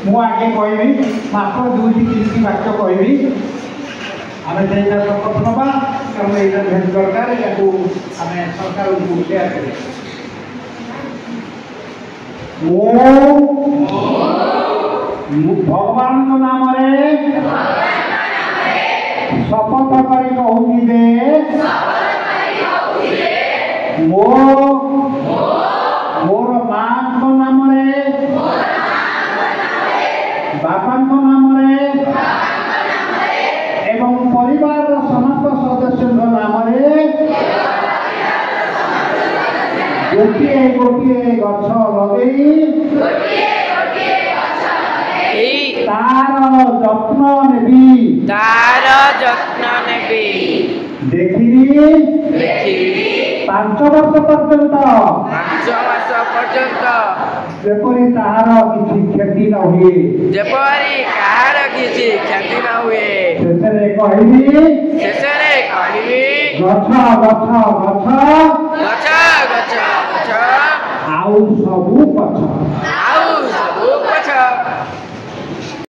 मु आगे कहबी मात्र 2-3 वाक्य कहबी आम से शपथ नवा कारण यहाँ भेट दरकार या आम सरकार को शेयर कर भगवान नाम शपथ कर कहूँ जे मोर माँ नाम बापा नाम एवं परिवार समस्त सदस्य नाम गोटे गोटे गछ लगे तार जत्न नेबी देखिनी 5 वर्ष पर्यंत जेपरी तार किसी क्षति न हुए शेषे कहबी गछ गछ गछ आउ सबु गछ